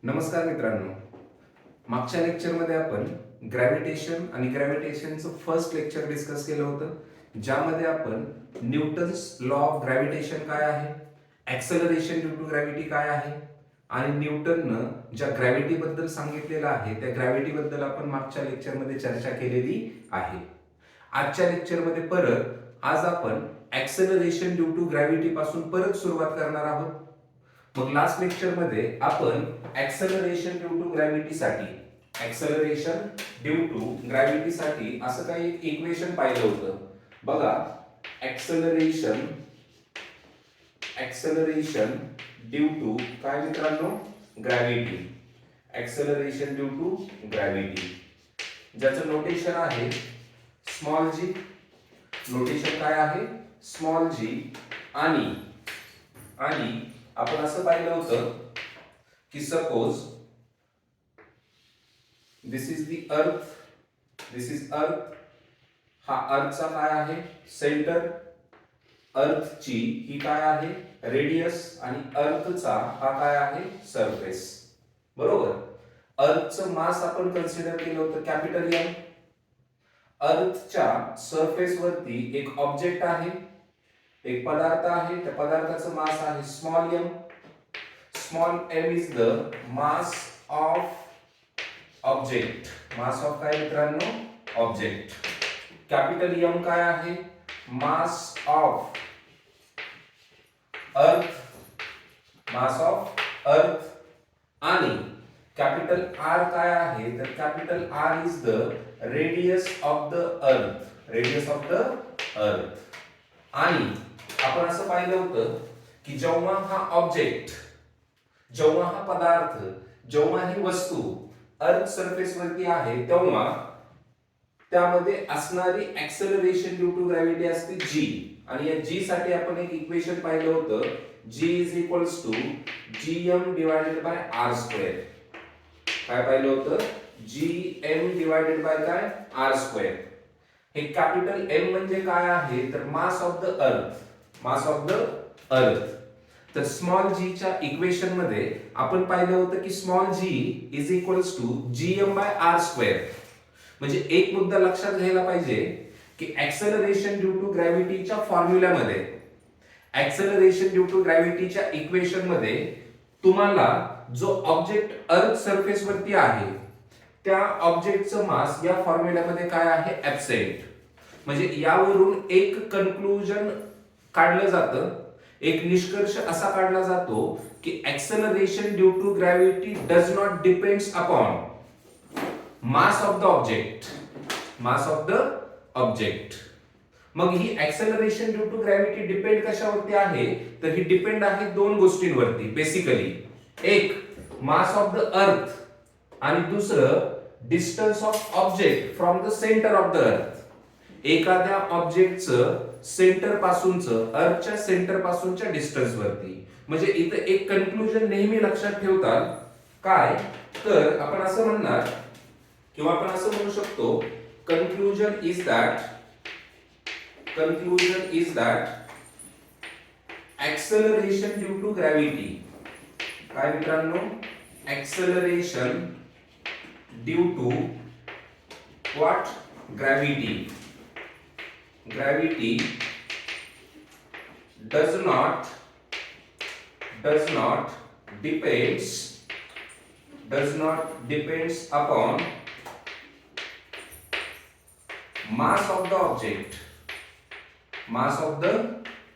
नमस्कार मित्रांनो. मागच्या लेक्चरमध्ये आपण ग्रॅव्हिटेशन आणि ग्रॅव्हिटेशनचं फर्स्ट लेक्चर डिस्कस केलं होतं, ज्यामध्ये आपण न्यूटन्स लॉ ऑफ ग्रॅव्हिटेशन काय आहे, ॲक्सेलरेशन ड्यू टू ग्रॅव्हिटी काय आहे आणि न्यूटननं ज्या ग्रॅव्हिटीबद्दल सांगितलेलं आहे त्या ग्रॅव्हिटीबद्दल आपण मागच्या लेक्चरमध्ये चर्चा केलेली आहे. आजच्या लेक्चरमध्ये परत आज आपण ॲक्सेलरेशन ड्यू टू ग्रॅव्हिटी पासून परत सुरुवात करणार आहोत. मग लास्ट लेक्चर मध्ये आपण ऍक्सेलरेशन ड्यू टू ग्रॅव्हिटी साठी असं काही एक इक्वेशन पाहिलं होतं बघा. ऍक्सेलरेशन ड्यू टू काय मित्रांनो, gravity. Acceleration due to gravity ज्याचं नोटेशन आहे स्मॉल जी. नोटेशन काय आहे, स्मॉल जी. आणि आपण असं पाहिलं होतं की सपोज दिस इज अर्थ. हा अर्थचा काय आहे, सेंटर. अर्थची ही काय आहे, रेडियस. आणि अर्थचा हा काय आहे, सरफेस. बरोबर. अर्थचं मास आपण कन्सिडर केलं होतं कॅपिटल एम. अर्थच्या सरफेस वरती एक ऑब्जेक्ट आहे, एक पदार्थ आहे. त्या पदार्थाचं मास आहे small M. Small M is the mass of object. Mass of काय मित्रांनो, ऑब्जेक्ट. कॅपिटल एम काय आहे, मास ऑफ अर्थ. आणि कॅपिटल आर काय आहे, तर capital R is the radius of the earth. आणि आपण असं पाहिलं होतं की जेव्हा हा पदार्थ, जेव्हा ही वस्तू अर्थ सरफेस वरती आहे, तेव्हा त्यामध्ये असणारी ऍक्सेलरेशन ड्यू टू ग्रॅव्हिटी असते जी. आणि या जी साठी आपण एक इक्वेशन पाहिलं होतं, g is equals to gm divided by r square. काय पाहिलं होतं, gm डिवायडेड बाय काय, आर स्क्वेअर. हे कॅपिटल एम म्हणजे काय आहे, तर मास ऑफ द अर्थ. तर स्मॉल जी च्या इक्वेशन मध्ये आपण पाहिलं होतं की small g is equals to gm by r square. म्हणजे एक मुद्दा लक्षात घ्यायला पाहिजे की ऍक्सेलरेशन ड्यू टू ग्रॅव्हिटीच्या फॉर्म्युल्यामध्ये, ऍक्सेलरेशन ड्यू टू ग्रॅव्हिटीच्या इक्वेशन मध्ये तुम्हाला जो ऑब्जेक्ट अर्थ सरफेस वरती आहे त्या ऑब्जेक्टचं मास या फॉर्म्युल्यामध्ये काय आहे, ऍब्सेंट. म्हणजे यावरून एक कन्क्लुजन काढलं जातं, एक निष्कर्ष असा काढला जातो की acceleration due to gravity does not depends upon mass of the object. मग ही acceleration due to gravity depend कशावरती आहे, तर ही डिपेंड आहे दोन गोष्टींवरती बेसिकली. एक मास ऑफ द अर्थ आणि दुसरं distance of object from the centre of the अर्थ. एखाद्या ऑब्जेक्टचं सेंटर पासूनचं, अर्थच्या सेंटर पासूनच्या डिस्टन्स वरती. म्हणजे इथे एक कन्क्लुजन नेहमी लक्षात ठेवतात काय, तर आपण असं म्हणणार किंवा आपण असं म्हणू शकतो, conclusion is that acceleration due to gravity. काय मित्रांनो, acceleration due to what, gravity does not depends upon mass of the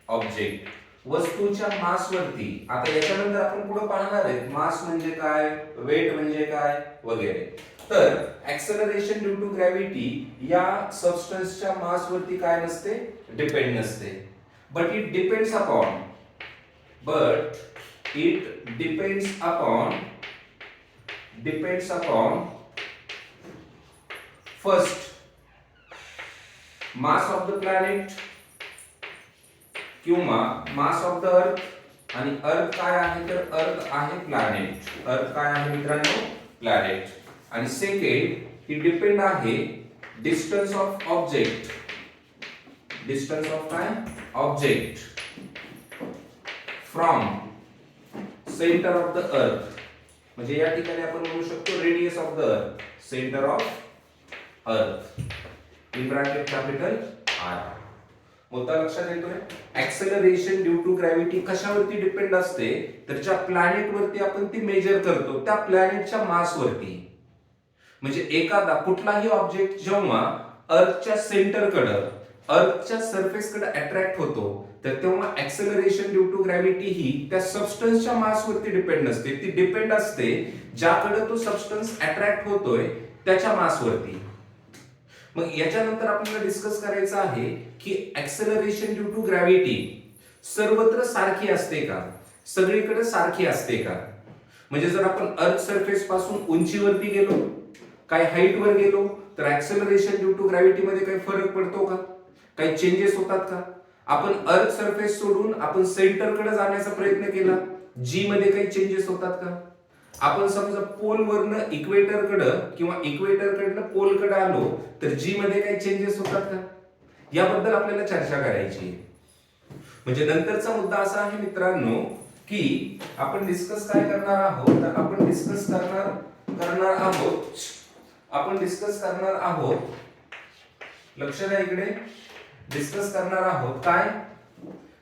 object. वस्तूच्या मास वरती. आता याच्यानंतर आपण पुढे पाहणार आहे मास म्हणजे काय, वेट म्हणजे काय वगैरे. तर ऍक्सेलरेशन ड्यू टू ग्रॅव्हिटी या सबस्टन्सच्या मास वरती काय नसते, डिपेंड नसते. But it depends upon first mass of the planet किंवा मास ऑफ द अर्थ. आणि अर्थ काय आहे, तर अर्थ आहे प्लॅनेट. अर्थ काय आहे मित्रांनो, प्लॅनेट. आणि सेकंड ही डिपेंड आहे distance of object. Distance of काय, object from center of the earth म्हणजे या ठिकाणी आपण म्हणू शकतो radius of the earth, centre of earth in bracket capital R. मुद्दा लक्षात येतोय. ऍक्सेलरेशन ड्यू टू ग्रॅव्हिटी कशावरती डिपेंड असते, तर ज्या प्लॅनेट वरती आपण ती मेजर करतो त्या प्लॅनेटच्या मास वरती. म्हणजे एखादा कुठलाही ऑब्जेक्ट जेव्हा अर्थच्या सेंटरकडे, अर्थच्या सरफेस कडे अट्रॅक्ट होतो, तर तेव्हा ऍक्सेलरेशन ड्यू टू ग्रॅव्हिटी ही त्या सबस्टन्सच्या मास वरती डिपेंड नसते, ती डिपेंड असते ज्याकडे तो सबस्टन्स अट्रॅक्ट होतोय त्याच्या मास वरती. मग याच्यानंतर आपल्याला डिस्कस करायचं आहे की ऍक्सेलरेशन ड्यू टू ग्रॅव्हिटी सर्वत्र सारखी असते का, सगळीकडे सारखी असते का. म्हणजे जर आपण अर्थ सरफेस पासून उंचीवरती गेलो, काही हाईट वर गेलो, तर ऍक्सेलरेशन ड्यू टू ग्रॅव्हिटी मध्ये काही फरक पडतो का, काही चेंजेस होतात का. आपण अर्थ सरफेस सोडून आपण सेंटरकडे जाण्याचा प्रयत्न केला, जी मध्ये काही चेंजेस होतात का. आपण समजा पोल वरनं इक्वेटरकडे किंवा इक्वेटरकडनं पोलकडे आलो, तर जी मध्ये काही चेंजेस होतात का. याबद्दल आपल्याला चर्चा करायची. म्हणजे नंतरचा मुद्दा असा आहे मित्रांनो की आपण डिस्कस काय करणार आहोत, तर आपण डिस्कस करणार आहोत, लक्ष द्या इकडे, डिस्कस करणार आहोत काय,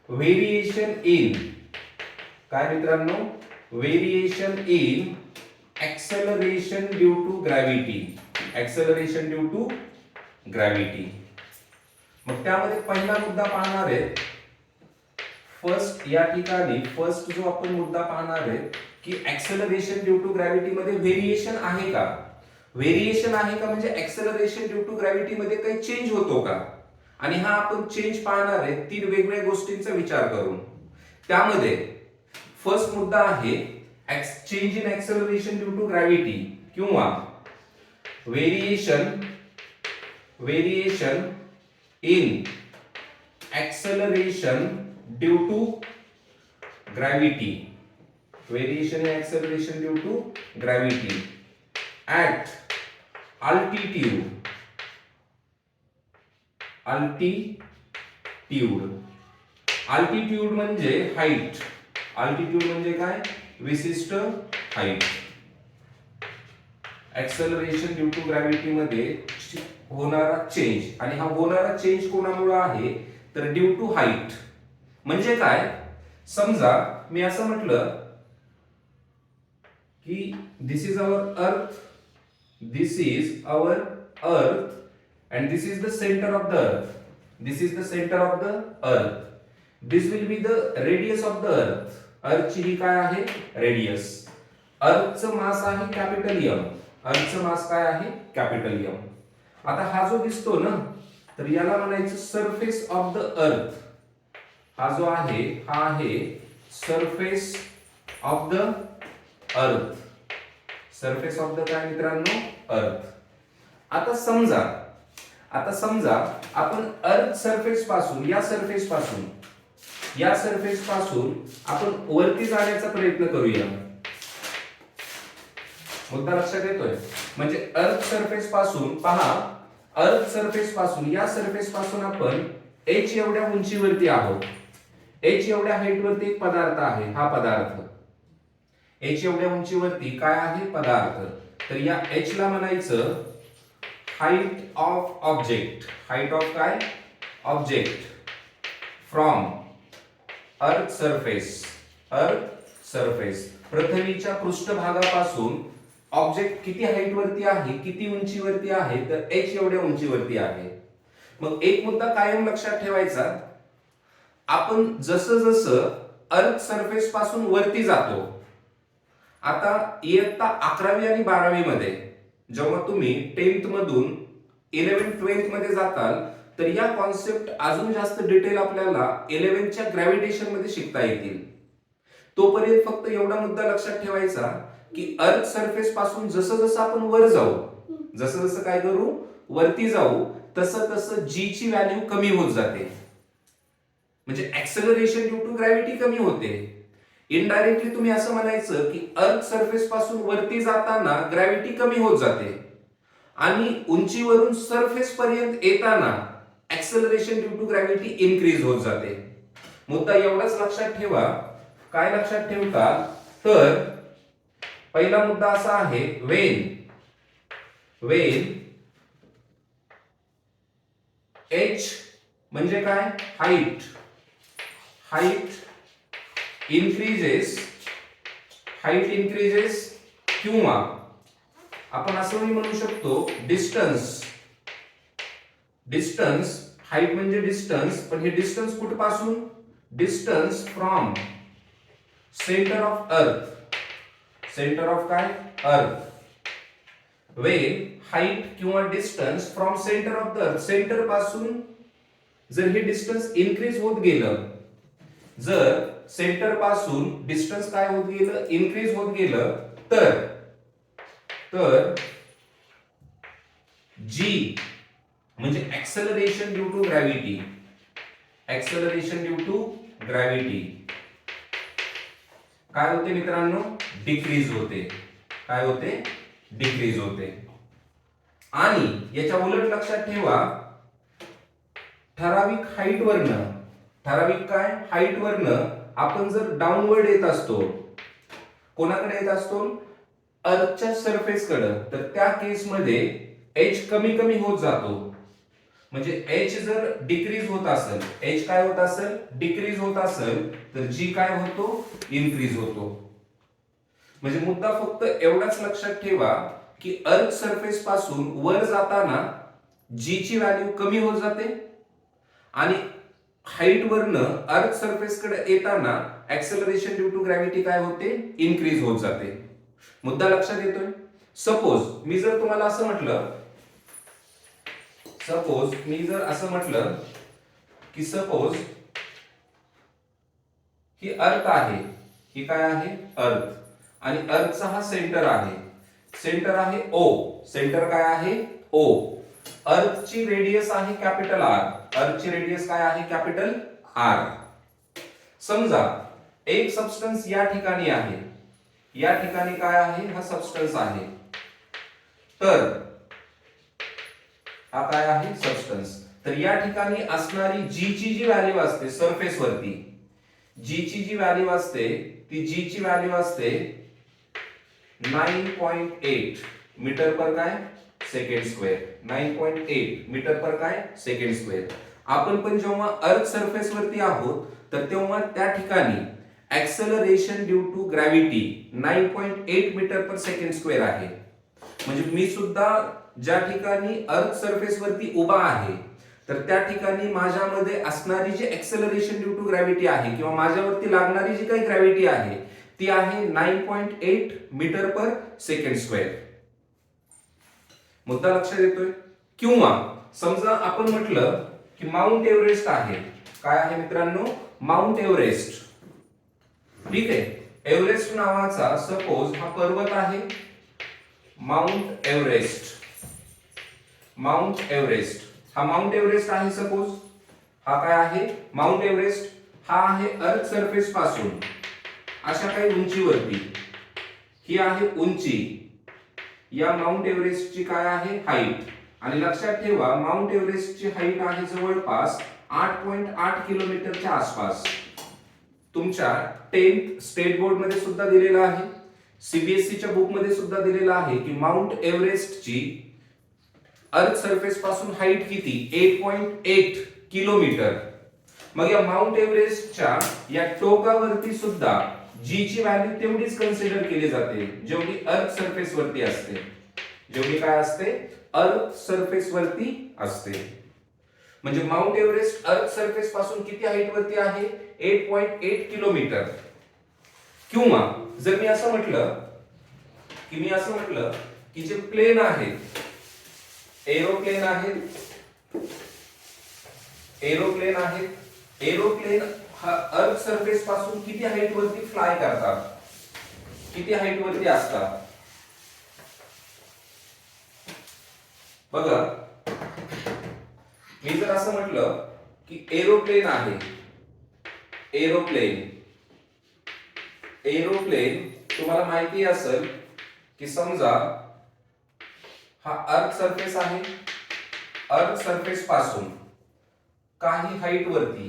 व्हेरिएशन इन, काय मित्रांनो, variation in acceleration due to gravity, acceleration due to gravity. मग त्यामध्ये पहिला मुद्दा पाहणार आहे या ठिकाणी फर्स्ट जो आपण मुद्दा पाहणार आहे की ऍक्सेलरेशन ड्यू टू ग्रॅव्हिटी मध्ये व्हेरिएशन आहे का. व्हेरिएशन आहे का म्हणजे ऍक्सेलरेशन ड्यू टू ग्रॅव्हिटी मध्ये काही चेंज होतो का. आणि हा आपण चेंज पाहणार आहे 3 वेगवेगळ्या गोष्टींचा विचार करून. त्यामध्ये फर्स्ट मुद्दा आहे change in acceleration due to gravity किंवा variation in acceleration due to gravity, variation in acceleration due to gravity at altitude म्हणजे हाईट, अल्टिट्यूड म्हणजे काय, विशिष्ट height. Acceleration due to gravity मध्ये होणारा चेंज, आणि हा होणारा चेंज कोणामुळे आहे तर ड्यू टू हाईट. म्हणजे काय, समजा मी असं म्हटलं की दिस इज अवर अर्थ, this is our earth and this is the center of the earth, this is the center of the earth, this will be the radius of the earth. अर्थ ची ही काय आहे, रेडियस. अर्थचं मास आहे कॅपिटल एम, अर्थचं मास काय आहे, capital M. आता हा जो दिसतो ना, तर याला म्हणायचं सरफेस ऑफ द अर्थ. हा जो आहे हा आहे surface of the earth, surface of the काय मित्रांनो, अर्थ. आता समजा आपण अर्थ सरफेस पासून या सरफेस पासून आपण वरती जाण्याचा प्रयत्न करूया. मुद्दा लक्षात येतोय. म्हणजे अर्थ सरफेस पासून पहा, अर्थ सरफेस पासून या सरफेस पासून आपण h एवढ्या उंचीवरती आहोत. h एवढ्या हाईट वरती एक पदार्थ आहे, हा पदार्थ h एवढ्या उंचीवरती काय आहे, पदार्थ. तर या h ला म्हणायचं height of object, height of काय, ऑब्जेक्ट फ्रॉम अर्थ सरफेस, पृथ्वीच्या पृष्ठभागापासून ऑब्जेक्ट किती हाईट वरती आहे, किती उंचीवरती आहे, तर h एवढ्या उंचीवरती आहे. मग एक मुद्दा कायम लक्षात ठेवायचा, आपण जसं अर्थ सरफेस पासून वरती जातो, आता इयत्ता 11वी आणि 12वी मध्ये जेव्हा तुम्ही 10th मधून 11th 12th मध्ये जाताल, तर या कॉन्सेप्ट अजून जास्त डिटेल आपल्याला 11th च्या ग्रॅव्हिटेशन मध्ये शिकता येतील. तोपर्यंत फक्त एवढा मुद्दा लक्षात ठेवायचा की अर्थ सरफेस पासून जसं आपण वर जाऊ, जसं काय करू, वरती जाऊ, तसं जी ची व्हॅल्यू कमी होत जाते. म्हणजे ऍक्सेलरेशन ड्यू टू ग्रॅव्हिटी कमी होते. इनडायरेक्टली तुम्ही असं म्हणायचं की अर्थ सरफेस पासून वरती जाताना ग्रॅव्हिटी कमी होत जाते आणि उंचीवरून सरफेस पर्यंत येताना acceleration due to gravity increase होत जाते. मुद्दा एवढाच लक्षात ठेवा. काय लक्षात ठेवता, तर पहिला मुद्दा असा आहे, वेन एच म्हणजे काय, हाईट इन्क्रीजेस किंवा आपण असंही म्हणू शकतो डिस्टन्स हाईट म्हणजे डिस्टन्स, पण हे डिस्टन्स कुठपासून, डिस्टन्स फ्रॉम सेंटर ऑफ काय, अर्थ. वेन हाईट किंवा distance from centre of the earth, centre पासून जर हे डिस्टन्स इन्क्रीज होत गेलं, जर सेंटर पासून डिस्टन्स काय होत गेलं, इन्क्रीज होत गेलं, तर जी म्हणजे ऍक्सेलरेशन ड्यू टू ग्रॅव्हिटी, काय होते मित्रांनो, डिक्रीज होते. काय होते, डिक्रीज होते. आणि याच्या उलट लक्षात ठेवा, ठराविक हाईट वरनं आपण जर डाऊनवर्ड येत असतो, कोणाकडे येत असतो, अर्थच्या सरफेस कडे, तर त्या केस मध्ये एच कमी होत जातो. म्हणजे एच जर डिक्रीज होत असेल, एच काय होत असेल, डिक्रीज होत असेल, तर जी काय होतो, इन्क्रीज होतो. म्हणजे मुद्दा फक्त एवढाच लक्षात ठेवा की अर्थ सरफेस पासून वर जाताना जी ची व्हॅल्यू कमी होत जाते आणि हाईट वरनं अर्थ सरफेस कडे येताना ऍक्सेलरेशन ड्यू टू ग्रॅव्हिटी काय होते, इन्क्रीज होत जाते. मुद्दा लक्षात येतोय. सपोज मी जर तुम्हाला असं म्हटलं, की सपोज ही अर्थ आहे, ही काय आहे, अर्थ, आणि अर्थचा हा सेंटर आहे ओ, सेंटर काय आहे, ओ. अर्थची रेडियस आहे कॅपिटल आर, अर्थची रेडियस काय आहे, कॅपिटल आर. समजा एक सबस्टन्स या ठिकाणी आहे, या ठिकाणी काय आहे, हा सबस्टन्स आहे, तर हा काय आहे, सबस्टन्स. तर या ठिकाणी असणारी जी ची जी व्हॅल्यू असते सरफेस वरती, जी ची जी व्हॅल्यू असते, ती जी ची व्हॅल्यू असते 9.8 मीटर पर काय, सेकंड स्क्वेअर. 9.8 मीटर पर काय, सेकंड स्क्वेअर. आपण पण जेव्हा अर्थ सरफेस वरती आहोत, तर तेव्हा त्या ठिकाणी acceleration due to gravity 9.8 metre per second square आहे. म्हणजे मी सुद्धा ज्या ठिकाणी अर्थ सरफेस वरती उभा आहे, तर त्या ठिकाणी माझ्यामध्ये असणारी जी ऍक्सेलरेशन ड्यू टू ग्रॅव्हिटी आहे किंवा माझ्यावरती लागणारी जी काही ग्रॅव्हिटी आहे, ती आहे 9.8 मीटर पर सेकंड स्क्वेअर. मुद्दा लक्षात येतोय. किंवा समजा आपण म्हटलं की माउंट एव्हरेस्ट आहे, काय आहे मित्रांनो, माउंट एव्हरेस्ट. ठीक आहे, एव्हरेस्ट नावाचा सपोज हा पर्वत आहे, माउंट एव्हरेस्ट. हा माउंट एव्हरेस्ट आहे सपोज, हा काय आहे, माउंट एव्हरेस्ट. हा आहे अर्थ सरफेस पासून अशा काही उंचीवरती, ही आहे उंची. या माउंट एव्हरेस्टची काय आहे, हाईट. आणि लक्षात ठेवा, माउंट एव्हरेस्टची हाईट आहे जवळपास 8.8 किलोमीटरच्या आसपास. तुमच्या 10th स्टेट बोर्ड मध्ये सुद्धा दिलेला आहे, सीबीएसई च्या बुक मध्ये सुद्धा दिलेला आहे की माउंट एव्हरेस्टची अर्थ सरफेस पासून हाईट किती, 8.8 किलोमीटर. मग या माउंट एव्हरेस्टच्या या टोकावरती सुद्धा जी ची व्हॅल्यू तेवढीच कन्सिडर केली जाते जेवढी अर्थ सरफेस वरती असते, जेवढी काय असते, अर्थ सरफेस वरती असते. म्हणजे माउंट एव्हरेस्ट अर्थ सरफेस पासून किती हाईट वरती आहे, 8.8 किलोमीटर. किंवा जर मी असं म्हटलं की जे प्लेन आहेत, एरोप्लेन हा अर्थ सरफेस पासून किती हाईट वरती फ्लाय करतात, किती हाईट वरती असतात. बघा, मी जर असं म्हटलं की एरोप्लेन आहे, एरोप्लेन तुम्हाला माहिती असेल की समजा हा अर्थ सरफेस आहे, अर्थ सरफेस पासून काही हाईट वरती,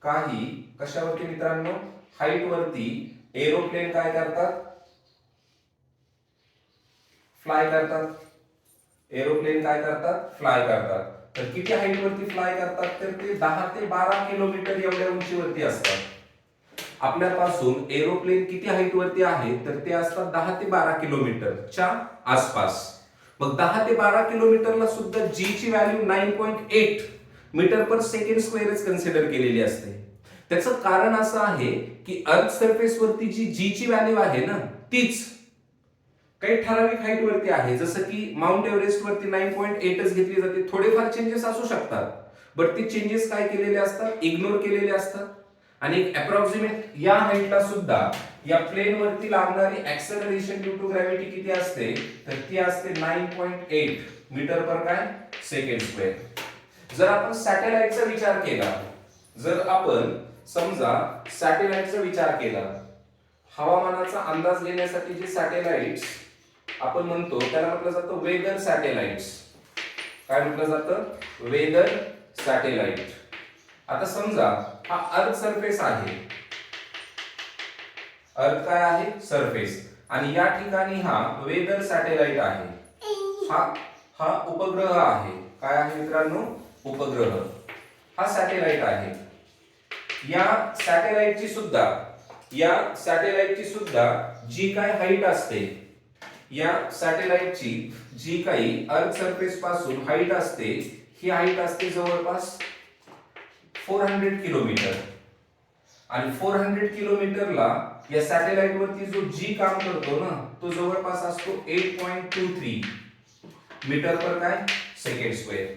काही कशावरती मित्रांनो, हाईट वरती एरोप्लेन काय करतात, फ्लाय करतात. एरोप्लेन काय करतात? फ्लाय करतात. तर किती हाईट वरती फ्लाय करतात? तर ते 10 ते 12 किलोमीटर एवढ्या उंचीवरती असतात. आपल्यापासून एरोप्लेन किती हाईट वरती आहे? तर ते असतात 10 ते 12 किलोमीटरच्या आसपास. मग 10 ते 12 किलोमीटरला सुद्धा जी ची value 9.8 metre per second स्क्वेअरच consider केलेली असते. त्याचं कारण असं आहे की अर्थ सरफेस वरती जी जी ची व्हॅल्यू आहे ना, तीच काही ठराविक हाईट वरती आहे. जसं की माउंट एव्हरेस्ट वरती 9.8च घेतली जाते. थोडेफार चेंजेस असू शकतात, बट ते चेंजेस काय केलेले असतात? इग्नोर केलेले असतात. आणि एक अप्रॉक्सिमेट या हाईटला सुद्धा या प्लेन वरती लागणारी ऍक्सेलरेशन ड्यू टू ग्रॅव्हिटी किती असते? तर ती असते 9.8 मीटर पर काय सेकंड स्क्वेअर. जर आपण सॅटेलाइटचा विचार केला, जर आपण समजा सॅटेलाइटचा विचार केला, हवामानाचा अंदाज घेण्यासाठी जे सॅटेलाइट्स आपण म्हणतो त्याला म्हटलं जातं वेदर सॅटेलाइट्स. काय म्हटलं जातं? Weather satellite. आता समजा हा अर्थ सरफेस आहे. अर्थ काय आहे? सरफेस. आणि या ठिकाणी हा वेदर सॅटेलाइट आहे. हा उपग्रह आहे. काय आहे मित्रांनो? उपग्रह. हा सॅटेलाइट आहे. या सॅटेलाइटची सुद्धा जी काय हाईट असते, या सॅटेलाइटची जी काही अर्थ सरफेस पासून हाईट असते, ही हाईट असते जवळपास 400 किलोमीटर. आणि 400 किलोमीटरला या सॅटेलाइट वरती जो जी काम करतो ना, तो जवळपास असतो 8.23 मीटर पर काय second square.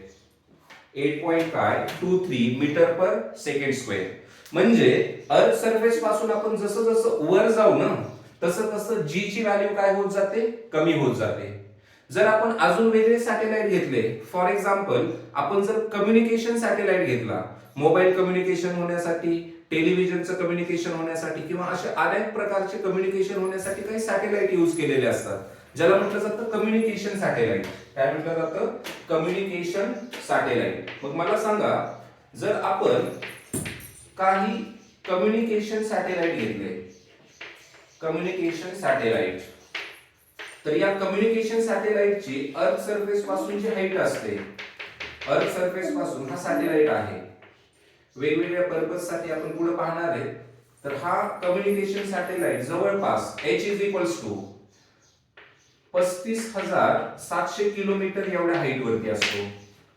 8.23 metre per second square. म्हणजे अर्थ सरफेस पासून आपण जसं जसं वर जाऊ ना, तसं तसं जी ची व्हॅल्यू काय होत जाते? कमी होत जाते. जर आपण अजून वेगळे सॅटेलाइट घेतले, फॉर एक्झाम्पल आपण जर कम्युनिकेशन सॅटेलाइट घेतला, मोबाईल कम्युनिकेशन होण्यासाठी, टेलिव्हिजनचं कम्युनिकेशन होण्यासाठी किंवा अशा अनेक प्रकारचे कम्युनिकेशन होण्यासाठी काही सॅटेलाइट यूज केलेले असतात, ज्याला म्हटलं जातं कम्युनिकेशन सॅटेलाइट. काय म्हटलं जातं? Communication satellite. मग मला सांगा, जर आपण काही कम्युनिकेशन सॅटेलाइट घेतले, कम्युनिकेशन सॅटेलाइट, तर या कम्युनिकेशन सॅटेलाइटची अर्थ सरफेस पासून जी हाईट असते, अर्थ सरफेस पासून हा सॅटेलाइट आहे. वेगवेगळ्या पर्पज साठी आपण पुढे पाहणार आहे. तर हा कम्युनिकेशन सॅटेलाइट जवळपास h is equals to 35,700 kilometre एवढ्या हाईट वरती असतो.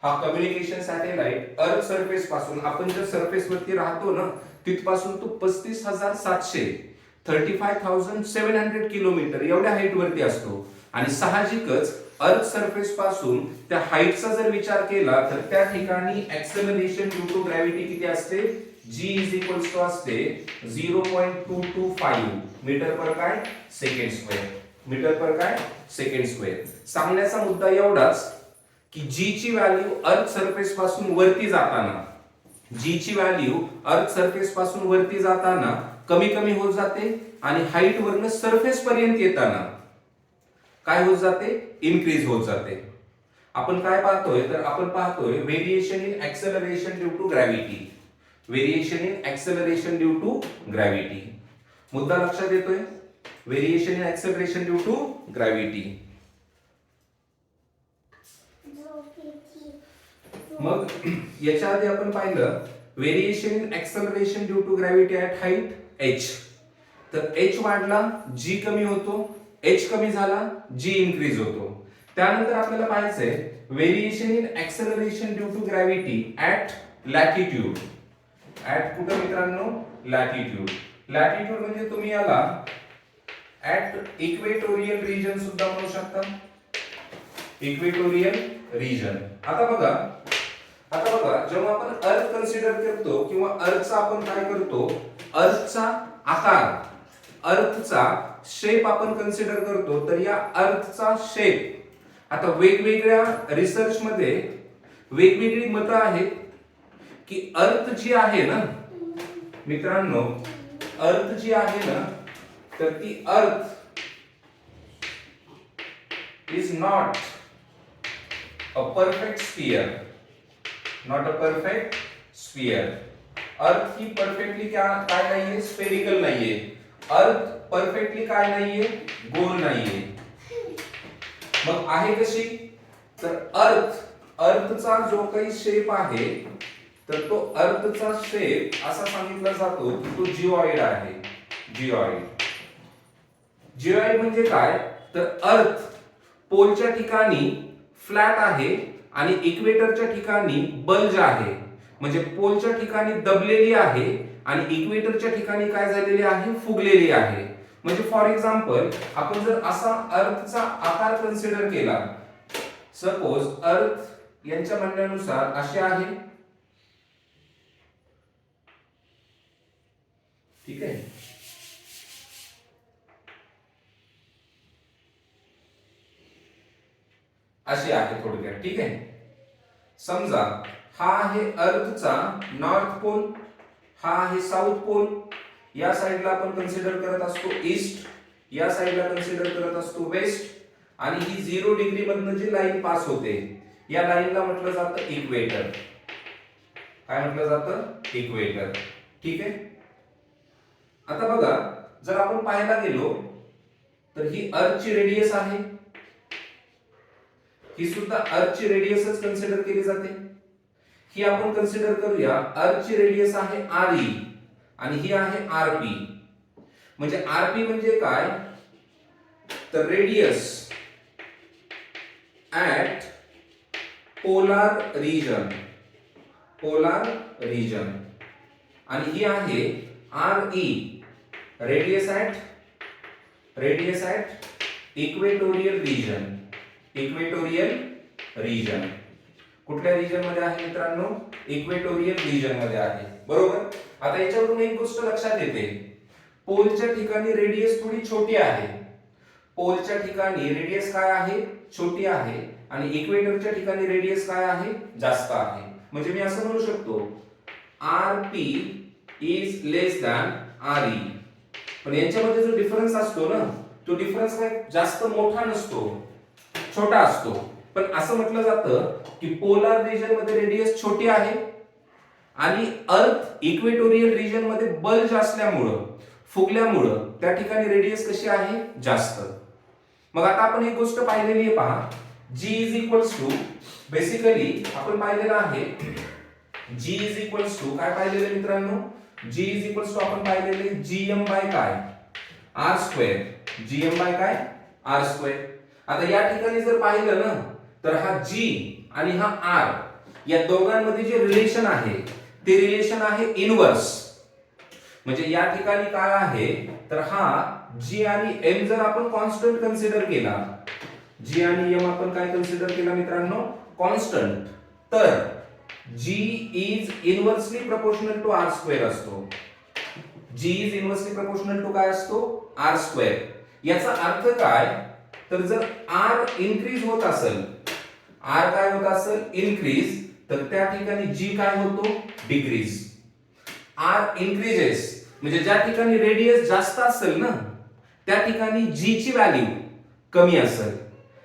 हा कम्युनिकेशन सॅटेलाइट अर्थ सरफेस पासून, आपण ज्या सरफेस वरती राहतो ना, तिथपासून तो 35,700 35,700 किलोमीटर एवढ्या हाईट वरती असतो. आणि साहजिकच अर्थ सरफेस पासून त्या हाईटचा जर विचार केला, तर त्या ठिकाणी ऍक्सेलरेशन ड्यू टू ग्रॅव्हिटी किती असते? g इज इक्वल्स टू असते 0.225 मीटर पर काय सेकंड स्क्वेअर. मीटर पर काय सेकंड स्क्वेअर. सांगण्याचा मुद्दा एवढाच की जी ची व्हॅल्यू अर्थ सरफेस पासून वरती जाताना, जी ची व्हॅल्यू अर्थ सरफेस पासून वरती जाताना कमी कमी होत जाते, आणि हाईट वरनं सरफेस पर्यंत येताना काय होत जाते? इनक्रीज होत जाते. आपण काय पाहतोय? तर आपण पाहतोय variation in acceleration due to gravity. Variation in acceleration due to gravity. मुद्दा लक्षात येतोय? Variation in acceleration due to gravity. मग याच्या आधी आपण पाहिलं variation in acceleration due to gravity at height h. तर h वाढला, g कमी होतो, h कमी झाला, g इनक्रीज होतो. त्यानंतर आपल्याला पाहायचंय variation in acceleration due to gravity at latitude. At कुठं मित्रांनो? लॅटिट्यूड. लॅटिट्यूड म्हणजे तुम्ही याला ऍट इक्वेटोरियल रिजन सुद्धा म्हणू शकता. Equatorial region. आता बघा जेव्हा आपण अर्थ कन्सिडर करतो किंवा अर्थचा आपण काय करतो, अर्थचा आकार, अर्थचा शेप आपण कन्सिडर करतो, तर या अर्थचा शेप आता वेगवेगळ्या रिसर्च मध्ये वेगवेगळी मतं आहेत की अर्थ जी आहे ना मित्रांनो, अर्थ जी आहे ना, तर ती earth is not a perfect sphere. Not a perfect sphere. अर्थ ही परफेक्टली काय नाहीये? स्फेरिकल नाहीये. अर्थ परफेक्टली काय नाहीये? गोल नाहीये. मग आहे कशी, तर अर्थचा जो काही शेप आहे, तर तो अर्थचा शेप असा सांगितला जातो की तो जिओइड आहे. जिओइड म्हणजे काय, तर अर्थ पोलच्या ठिकाणी फ्लॅट आहे आणि इक्वेटरच्या ठिकाणी बल्ज आहे. म्हणजे पोलच्या ठिकाणी दबलेली आहे आणि इक्वेटरच्या ठिकाणी काय झालेली आहे, फुगलेली आहे. म्हणजे फॉर एक्झाम्पल आपण जर असा अर्थचा आकार कन्सिडर केला, सपोज अर्थ यांच्या म्हणण्यानुसार असे आहे, ठीक आहे. अशी आहे थोडक्यात, ठीक आहे. समजा हा आहे अर्थचा नॉर्थ पोल, हा आहे साऊथ पोल. या साईडला आपण कन्सिडर करत असतो ईस्ट, या साईडला कन्सिडर करत असतो वेस्ट. आणि ही 0 डिग्री मधनं जी लाईन पास होते, या लाईनला म्हटलं जातं इक्वेटर. काय म्हटलं जातं, इक्वेटर. ठीक आहे. आता बघा, जर आपण पाहायला गेलो तर ही अर्थची रेडियस आहे, ही सुद्धा अर्थची रेडियसच कन्सिडर केली जाते. ही आपण कन्सिडर करूया, अर्थची रेडियस आहे RE आणि ही आहे RP. म्हणजे RP म्हणजे काय, तर रेडियस ऍट पोलार रिजन, आणि ही आहे RE, radius at equatorial region. कुठल्या रिजन मध्ये आहे मित्रांनो, इक्वेटोरियल रिजन मध्ये आहे. बरोबर. आता याच्यावरून एक गोष्ट लक्षात येते, पोलच्या ठिकाणी रेडियस थोडी छोटी आहे. पोलच्या ठिकाणी रेडियस काय आहे, छोटी आहे, आणि इक्वेटरच्या ठिकाणी रेडियस काय आहे, जास्त आहे. म्हणजे मी असं म्हणू शकतो RP is less than RE. पण यांच्यामध्ये जो डिफरन्स असतो ना, तो डिफरन्स काय जास्त मोठा नसतो, छोटा असतो. पण असं म्हटलं जातं की पोलार रिजन मध्ये रेडियस छोटी आहे आणि अर्थ इक्वेटोरियल रिजन मध्ये बल्ज असल्यामुळं, फुगल्यामुळं त्या ठिकाणी रेडियस कशी आहे, जास्त. मग आता आपण एक गोष्ट पाहिलेली आहे पहा, G is equals to, basically आपण पाहिलेलं आहे G इज इक्वल्स टू, काय पाहिलेलं मित्रांनो, G इज इक्वल्स टू आपण पाहिलेले GM बाय काय, R स्क्वेअर. GM बाय काय, R स्क्वेअर. आता या ठिकाणी जर पाहिलं ना, तर हा G आणि हा R या दोघांमध्ये जे रिलेशन आहे, ते रिलेशन आहे इनवर्स. म्हणजे या ठिकाणी काय आहे, तर हा G आणि M जर आपण कॉन्स्टंट कन्सिडर केला, G आणि M आपण काय कन्सिडर केला मित्रांनो, कॉन्स्टंट, तर G is inversely proportional to R square असतो. G is inversely proportional to काय असतो, R स्क्वेअर. याचा अर्थ काय, तर जर R इन्क्रीज होत असेल, R काय होत असेल, इन्क्रीज, तर त्या ठिकाणी G काय होतो, डिक्रीज. R इन्क्रीजेस म्हणजे ज्या ठिकाणी रेडियस जास्त असेल ना, त्या ठिकाणी G ची व्हॅल्यू कमी असेल,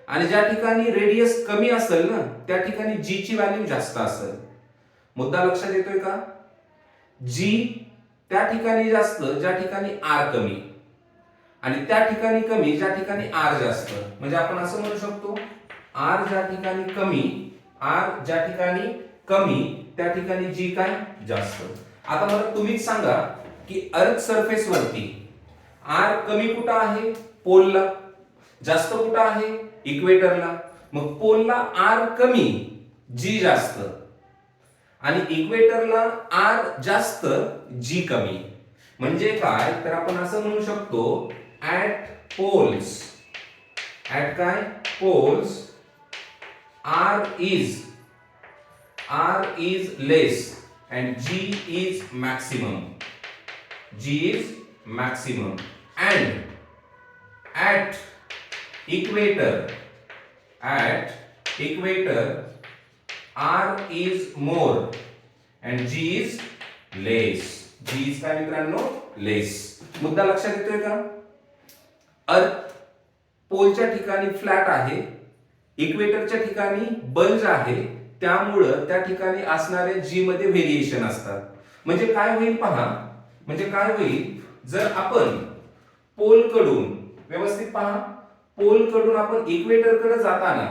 आणि ज्या ठिकाणी रेडियस कमी असेल ना, त्या ठिकाणी G ची व्हॅल्यू जास्त असेल. मुद्दा लक्षात येतोय का? G त्या ठिकाणी जास्त ज्या ठिकाणी R कमी, आणि त्या ठिकाणी कमी ज्या ठिकाणी R जास्त. म्हणजे आपण असं म्हणू शकतो, R ज्या ठिकाणी कमी, त्या ठिकाणी G काय, जास्त. आता मला तुम्हीच सांगा की अर्थ सरफेस वरती R कमी कुठं आहे, पोलला, जास्त कुठं आहे, इक्वेटरला. मग पोलला R कमी, G जास्त, आणि इक्वेटरला R जास्त, G कमी. म्हणजे काय, तर आपण असं म्हणू शकतो, at poles R is less and G is maximum. And at equator R is more and G is less. G is काय मित्रांनो, लेस. मुद्दा लक्षात येतोय का? अर्थ पोलच्या ठिकाणी फ्लॅट आहे, इक्वेटरच्या ठिकाणी बल्ज आहे, त्यामुळं त्या ठिकाणी असणारे G मध्ये व्हेरिएशन असतात. म्हणजे काय होईल पहा, जर आपण पोल कडून व्यवस्थित पहा, पोल कडून आपण इक्वेटर कडे जाताना,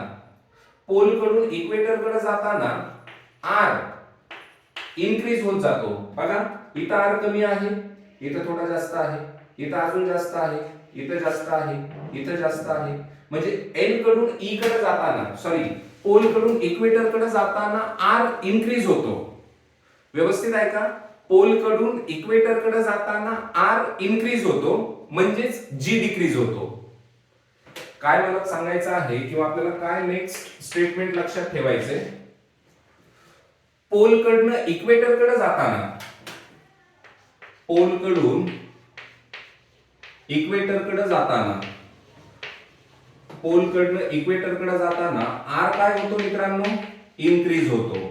पोल कडून इक्वेटर कडे जाताना आर इन्क्रीज होत जातो. बघा इथं आर कमी आहे, इथं थोडा जास्त आहे, इथं अजून जास्त आहे, इथं जास्त आहे, इथं जास्त आहे. म्हणजे एन कडून ई कडे जाताना, सॉरी पोल कडून इक्वेटर कडे जाताना आर इन्क्रीज होतो. व्यवस्थित आहे का? पोल कडून इक्वेटर कडे जाताना आर इन्क्रीज होतो म्हणजेच जी डिक्रीज होतो. काय मला सांगायचं आहे किंवा आपल्याला काय नेक्स्ट स्टेटमेंट लक्षात ठेवायचंय, पोल कडनं इक्वेटर कडे जाताना, पोल कडून इक्वेटर कडे जाताना, पोल कडनं इक्वेटर कडे जाताना आर काय होतो मित्रांनो? इन्क्रीज होतो.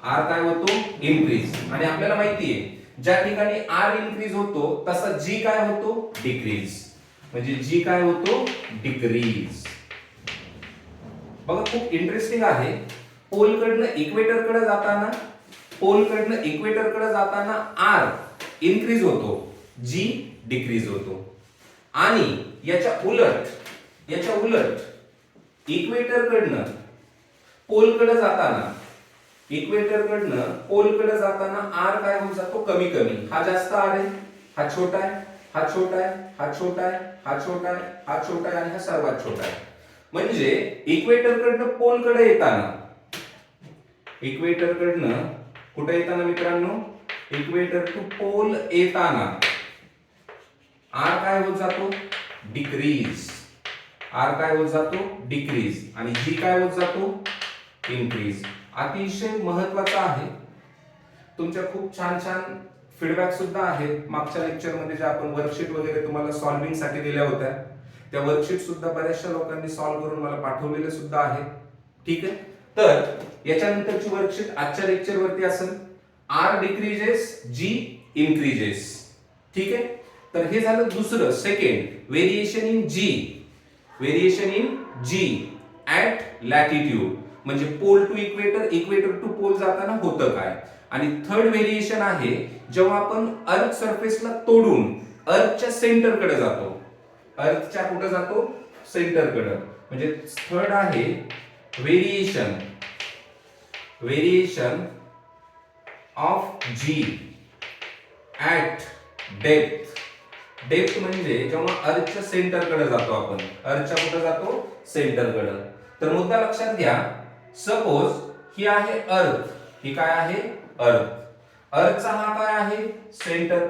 आर काय होतो? इन्क्रीज. आणि आपल्याला माहिती आहे ज्या ठिकाणी आर इन्क्रीज होतो तसा जी काय होतो? डिक्रीज. म्हणजे जी काय होतो? डिक्रीज. बघा खूप इंटरेस्टिंग आहे. पोल कडनं इक्वेटर कडे जाताना, पोल कडनं इक्वेटर कडे जाताना आर इन्क्रीज होतो, जी डिक्रीज होतो. आणि याच्या उलट इक्वेटर कडनं पोल कडे जाताना, इक्वेटर कडनं पोल कडे जाताना आर काय होत जातो? कमी कमी. हा जास्त आर आहे, हा छोटा आहे, हा छोटा आहे, हा छोटा आहे, हा छोटा आहे, हा छोटा आहे आणि हा सर्वात छोटा आहे. म्हणजे इक्वेटर कडनं पोल कडे येताना, इक्वेटर कडनं कुठे येताना मित्रांनो? इक्वेटर टू पोल येताना आर काय होत जातो? डिक्रीज. आर काय होत जातो? डिक्रीज. आणि जी काय होत जातो? इन्क्रीज. अतिशय महत्वाचा आहे. तुमच्या खूप छान छान फीडबॅक सुद्धा आहेत. मागच्या लेक्चर मध्ये जे आपण वर्कशीट वगैरे तुम्हाला सॉल्विंग साठी दिल्या होत्या त्या वर्कशीट सुद्धा बऱ्याचशा लोकांनी सॉल्व्ह करून मला पाठवलेले सुद्धा आहेत. ठीक आहे. तर याच्यानंतरची वर्कशीट आजच्या लेक्चर वरती असेल आर डिक्रीजेस, जी इन्क्रीजेस. ठीक आहे. तर हे झालं दुसरं, second variation in g. Variation in g at latitude म्हणजे pole to equator, equator to pole जाताना होतं काय. आणि थर्ड व्हेरिएशन आहे जेव्हा आपण अर्थ सरफेसला तोडून अर्थच्या सेंटर कडे जातो. अर्थच्या कुठे जातो? सेंटर कडे. म्हणजे थर्ड आहे variation of g at depth. Depth म्हणजे जेव्हा अर्थच्या सेंटर कडे जातो आपण, अर्थच्या कुठे जातो? सेंटर कडे. तर मुद्दा लक्षात घ्या, सपोज ही आहे अर्थ, ही काय आहे? अर्थ. अर्थचा हा काय आहे? सेंटर.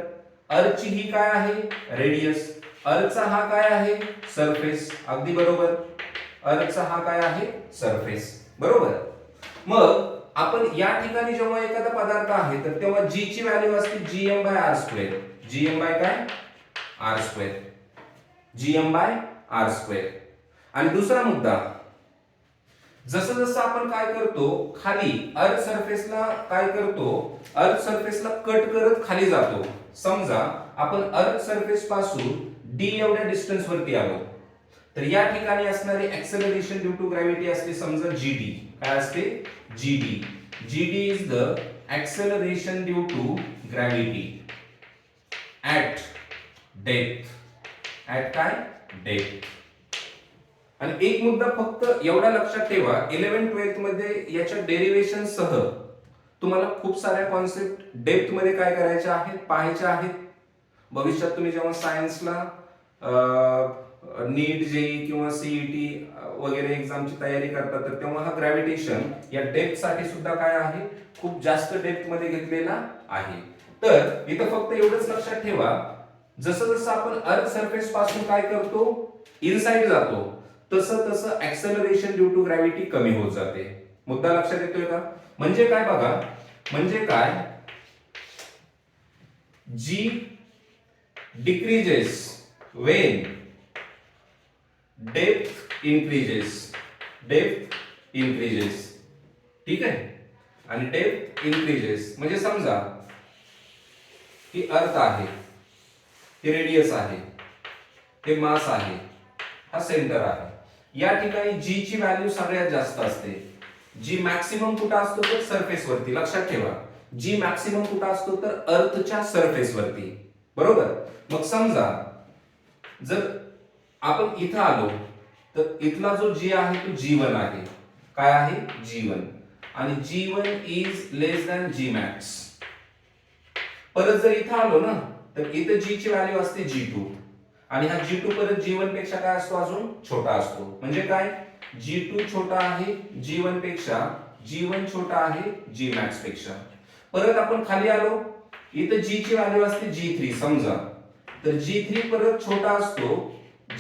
अर्थची ही काय आहे? रेडियस. अर्थचा हा काय आहे? सरफेस. अगदी बरोबर. अर्थचा हा काय आहे? सरफेस. बरोबर. मग आपण या ठिकाणी जेव्हा एखादा पदार्थ आहे तर तेव्हा जी ची व्हॅल्यू असते GM by r square. GM by काय? R square. GM by r square. आणि दुसरा मुद्दा, जसं जसं आपण काय करतो खाली अर्थ सरफेसला काय करतो, अर्थ सरफेसला कट करत खाली जातो. समजा आपण अर्थ सरफेस पासून डी एवढ्या डिस्टन्स वरती आलो तर या ठिकाणी असणारी ऍक्सेलरेशन ड्यू टू ग्रॅव्हिटी असते समजा जीडी. काय असते? GD. GD is the acceleration due to gravity at depth. At काय? डेप्थ. आणि एक मुद्दा फक्त एवढा लक्षात ठेवा, 11th-12th मध्ये याच्या डेरिव्हेशन सह तुम्हाला खूप साऱ्या कॉन्सेप्ट डेप्थ मध्ये काय करायच्या आहेत, पाहायच्या आहेत. भविष्यात तुम्ही जेव्हा सायन्सला नीट, जेई किंवा सीईटी वगैरे एक्झामची तयारी करता तर तेव्हा हा ग्रॅव्हिटेशन या डेप्थ साठी सुद्धा काय आहे, खूप जास्त डेप्थ मध्ये घेतलेला आहे. तर इथं फक्त एवढंच लक्षात ठेवा, जसं जसं आपण अर्थ सरफेस पासून काय करतो, इनसाइड जातो, तसं तसं ऍक्सेलरेशन ड्यू टू ग्रॅव्हिटी कमी होत जाते. मुद्दा लक्षात येतोय का? म्हणजे काय बघा, म्हणजे काय, g decreases when depth increases. Depth increases. ठीक आहे. आणि डेप्थ इन्क्रीजेस म्हणजे समजा ही अर्थ आहे, हे रेडियस आहे, हे मास आहे, हा सेंटर आहे. या ठिकाणी जी ची व्हॅल्यू सगळ्यात जास्त असते. जी मॅक्सिमम कुठं असतो तर सरफेस वरती. लक्षात ठेवा, जी मॅक्सिमम कुठं असतो तर अर्थच्या सरफेस वरती. बरोबर. मग समजा जर आपण इथं आलो तर इथला जो जी आहे तो G1 आहे. काय आहे G1 आणि G1 is less than G max. परत जर इथं आलो ना तर इथं G ची व्हॅल्यू असते G2 आणि हा G2 परत G1 पेक्षा काय असतो अजून छोटा असतो. म्हणजे काय G2 छोटा आहे G1 पेक्षा, G1 छोटा आहे G मॅक्स पेक्षा. परत आपण खाली आलो इथं G ची व्हॅल्यू असते G3 समजा, तर G3 परत छोटा असतो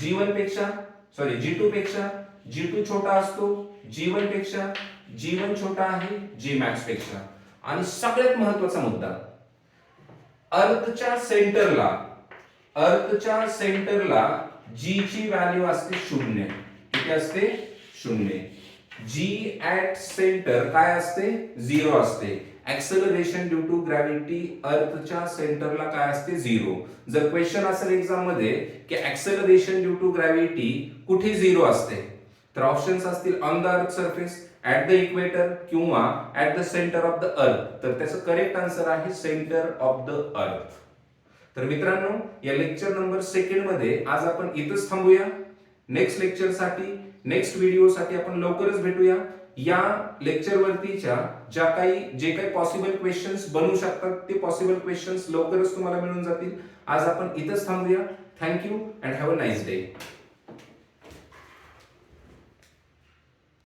G1 पेक्षा, सॉरी G2 पेक्षा, G2 छोटा असतो G1 पेक्षा, G1 छोटा आहे G मॅक्स पेक्षा. आणि सगळ्यात महत्त्वाचा मुद्दा, अर्थच्या सेंटरला G ची व्हॅल्यू असते 0. किती असते 0. G ऍट सेंटर काय असते 0 असते. ऍक्सेलरेशन ड्यू टू ग्रॅव्हिटी अर्थच्या सेंटरला काय असते 0. जर क्वेश्चन असेल एक्झाम मध्ये की ऍक्सेलरेशन ड्यू टू ग्रॅव्हिटी कुठे 0 असते, तर ऑप्शन्स असतील on the earth surface, at the equator किंवा at the centre of the earth. तर त्याचं करेक्ट आन्सर आहे सेंटर ऑफ द अर्थ. तर मित्रांनो या लेक्चर नंबर 2 मध्ये आज आपण इथंच थांबूया. नेक्स्ट लेक्चर साठी, नेक्स्ट व्हिडिओ साठी आपण लवकरच भेटूया. या लेक्चर वरतीच्या जे काही पॉसिबल क्वेश्चन्स बनू शकतात ते पॉसिबल क्वेश्चन्स लवकरच तुम्हाला मिळून जातील. आज आपण इथंच थांबूया. Thank you and have a nice day.